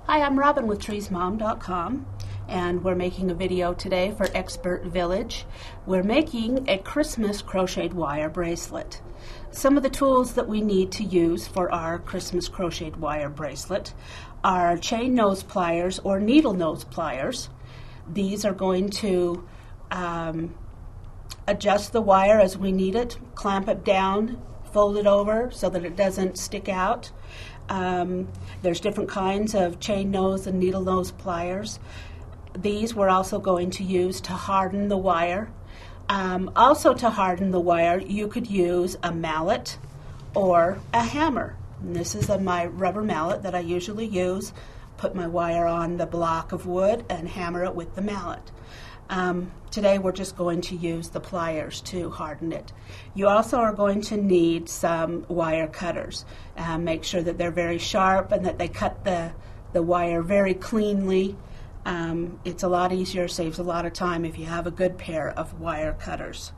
Hi, I'm Robin with treesmom.com, and we're making a video today for Expert Village. We're making a Christmas crocheted wire bracelet. Some of the tools that we need to use for our Christmas crocheted wire bracelet are chain nose pliers or needle nose pliers. These are going to adjust the wire as we need it, clamp it down, fold it over so that it doesn't stick out. There's different kinds of chain nose and needle nose pliers. These we're also going to use to harden the wire. Also to harden the wire, you could use a mallet or a hammer. And this is my rubber mallet that I usually use. Put my wire on the block of wood and hammer it with the mallet. Today we're just going to use the pliers to harden it. You also are going to need some wire cutters. Make sure that they're very sharp and that they cut the wire very cleanly. It's a lot easier, saves a lot of time if you have a good pair of wire cutters.